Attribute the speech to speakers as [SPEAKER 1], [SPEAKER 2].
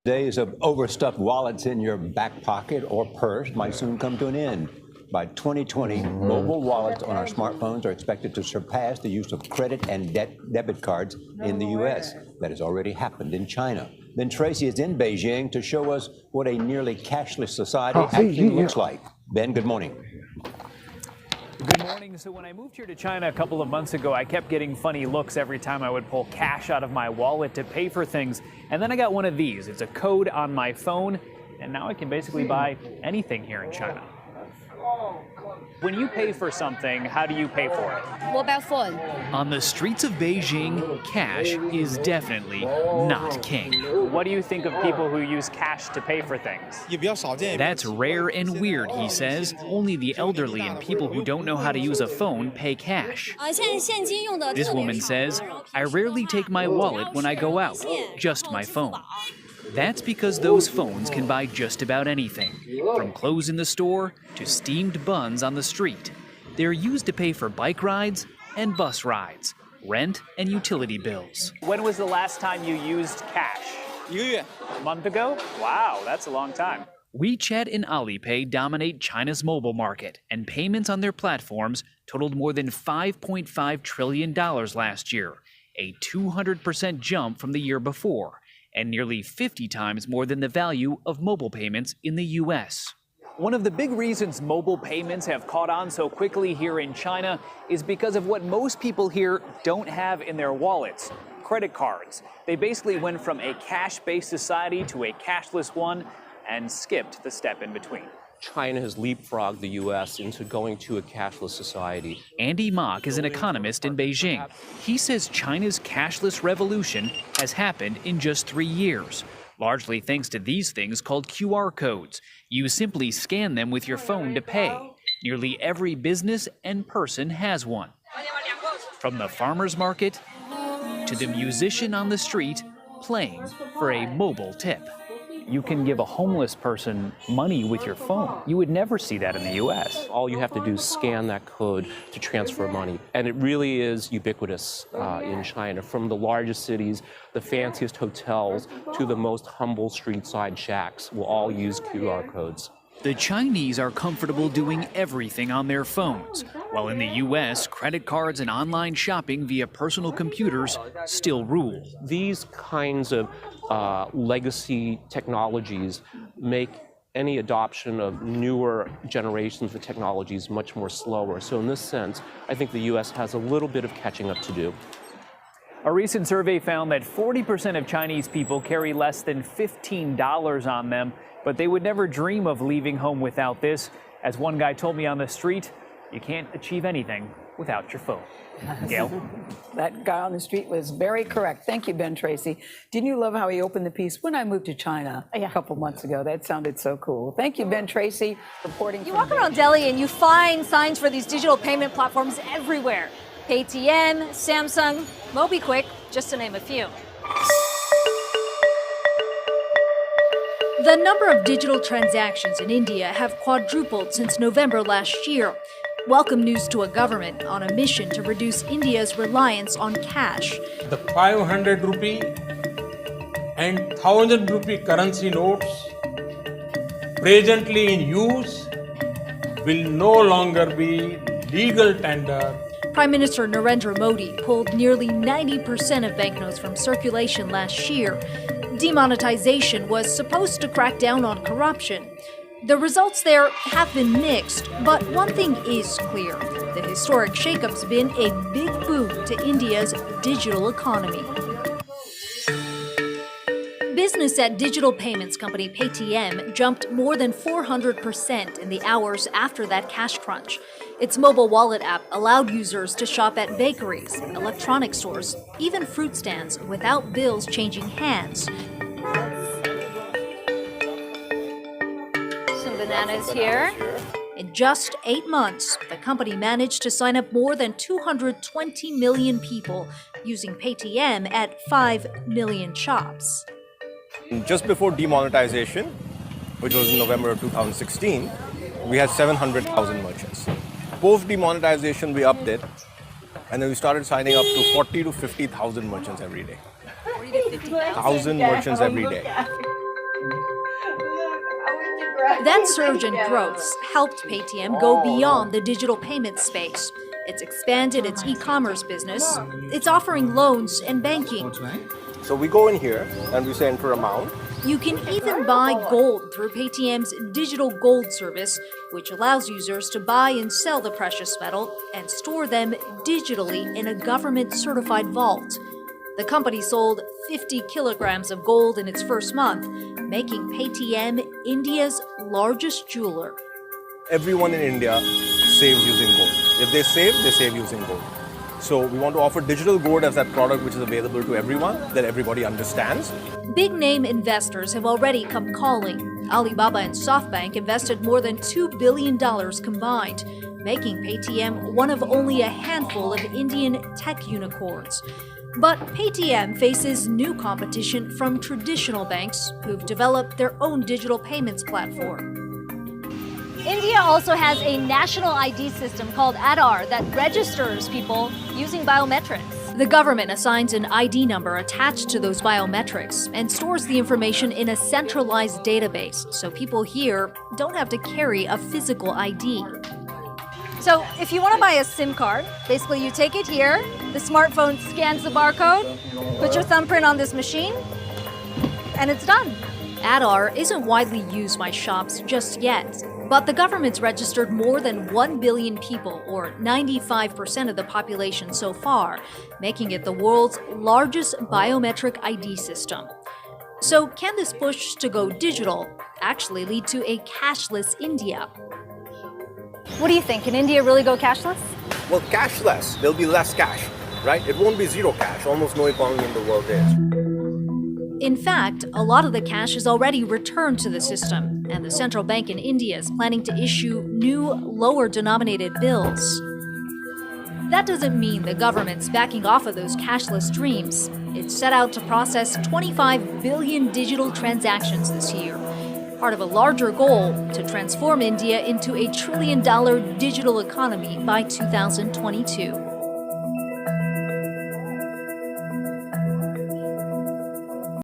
[SPEAKER 1] Days of overstuffed wallets in your back pocket or purse might soon come to an end. By 2020, mobile wallets on our smartphones are expected to surpass the use of credit and debit cards in the U.S. That has already happened in China. Ben Tracy is in Beijing to show us what a nearly cashless society actually looks like. Ben, good morning.
[SPEAKER 2] Good morning. So when I moved here to China a couple of months ago, I kept getting funny looks every time I would pull cash out of my wallet to pay for things. And then I got one of these. It's a code on my phone, and now I can basically buy anything here in China. When you pay for something, how do you pay for it?
[SPEAKER 3] Mobile phone.
[SPEAKER 2] On the streets of Beijing, cash is definitely not king. What do you think of people who use cash to pay for things?
[SPEAKER 4] That's rare and weird, he says. Only the elderly and people who don't know how to use a phone pay cash. This woman says, I rarely take my wallet when I go out, just my phone. That's because those phones can buy just about anything, from clothes in the store to steamed buns on the street. They're used to pay for bike rides and bus rides, rent and utility bills.
[SPEAKER 2] When was the last time you used cash? A month ago? Wow, that's a long time.
[SPEAKER 4] WeChat and Alipay dominate China's mobile market, and payments on their platforms totaled more than $5.5 trillion last year, a 200% jump from the year before, and nearly 50 times more than the value of mobile payments in the U.S.
[SPEAKER 2] One of the big reasons mobile payments have caught on so quickly here in China is because of what most people here don't have in their wallets: credit cards. They basically went from a cash-based society to a cashless one and skipped the step in between.
[SPEAKER 5] China has leapfrogged the U.S. into going to a cashless society.
[SPEAKER 4] Andy Mock is an economist in Beijing. He says China's cashless revolution has happened in just 3 years, largely thanks to these things called QR codes. You simply scan them with your phone to pay. Nearly every business and person has one. From the farmer's market to the musician on the street playing for a mobile tip.
[SPEAKER 2] You can give a homeless person money with your phone. You would never see that in the U.S.
[SPEAKER 5] All you have to do is scan that code to transfer money. And it really is ubiquitous in China. From the largest cities, the fanciest hotels, to the most humble street-side shacks will all use QR codes.
[SPEAKER 4] The Chinese are comfortable doing everything on their phones, while in the U.S., credit cards and online shopping via personal computers still rule.
[SPEAKER 5] These kinds of legacy technologies make any adoption of newer generations of technologies much more slower. So in this sense, I think the U.S. has a little bit of catching up to do.
[SPEAKER 2] A recent survey found that 40% of Chinese people carry less than $15 on them, but they would never dream of leaving home without this. As one guy told me on the street, you can't achieve anything without your phone. Gail?
[SPEAKER 6] That guy on the street was very correct. Thank you, Ben Tracy. Didn't you love how he opened the piece? When I moved to China a couple months ago, that sounded so cool. Thank you, Ben Tracy, reporting.
[SPEAKER 3] You walk around Delhi and you find signs for these digital payment platforms everywhere. PayTM, Samsung, MobiKwik, just to name a few. The number of digital transactions in India have quadrupled since November last year. Welcome news to a government on a mission to reduce India's reliance on cash.
[SPEAKER 7] The 500 rupee and 1000 rupee currency notes presently in use will no longer be legal tender.
[SPEAKER 3] Prime Minister Narendra Modi pulled nearly 90% of banknotes from circulation last year. Demonetization was supposed to crack down on corruption. The results there have been mixed, but one thing is clear. The historic shakeup's been a big boon to India's digital economy. Business at digital payments company PayTM jumped more than 400% in the hours after that cash crunch. Its mobile wallet app allowed users to shop at bakeries, electronic stores, even fruit stands without bills changing hands. Some bananas here. In just 8 months, the company managed to sign up more than 220 million people using PayTM at 5 million shops.
[SPEAKER 8] Just before demonetization, which was in November of 2016, we had 700,000 merchants. Post demonetization, we upped it, and then we started signing up to 40 to 50,000 merchants every day. 40 to 50,000 merchants every day.
[SPEAKER 3] That surge in growth helped Paytm go beyond the digital payment space. It's expanded its e-commerce business. It's offering loans and banking.
[SPEAKER 8] So we go in here and we say enter amount.
[SPEAKER 3] You can even buy gold through Paytm's digital gold service, which allows users to buy and sell the precious metal and store them digitally in a government-certified vault. The company sold 50 kilograms of gold in its first month, making Paytm India's largest jeweler.
[SPEAKER 8] Everyone in India saves using gold. If they save using gold. So we want to offer digital gold as that product which is available to everyone, that everybody understands.
[SPEAKER 3] Big-name investors have already come calling. Alibaba and SoftBank invested more than $2 billion combined, making Paytm one of only a handful of Indian tech unicorns. But Paytm faces new competition from traditional banks who've developed their own digital payments platform.
[SPEAKER 9] India also has a national ID system called Aadhaar that registers people using biometrics.
[SPEAKER 3] The government assigns an ID number attached to those biometrics and stores the information in a centralized database, so people here don't have to carry a physical ID.
[SPEAKER 9] So if you want to buy a SIM card, basically you take it here, the smartphone scans the barcode, put your thumbprint on this machine, and it's done.
[SPEAKER 3] Aadhaar isn't widely used by shops just yet, but the government's registered more than 1 billion people, or 95% of the population so far, making it the world's largest biometric ID system. So can this push to go digital actually lead to a cashless India?
[SPEAKER 9] What do you think? Can India really go cashless?
[SPEAKER 8] Well, cashless, there'll be less cash, right? It won't be zero cash. Almost no economy in the world is.
[SPEAKER 3] In fact, a lot of the cash is already returned to the system, and the central bank in India is planning to issue new, lower-denominated bills. That doesn't mean the government's backing off of those cashless dreams. It's set out to process 25 billion digital transactions this year, part of a larger goal to transform India into a $1 trillion digital economy by 2022.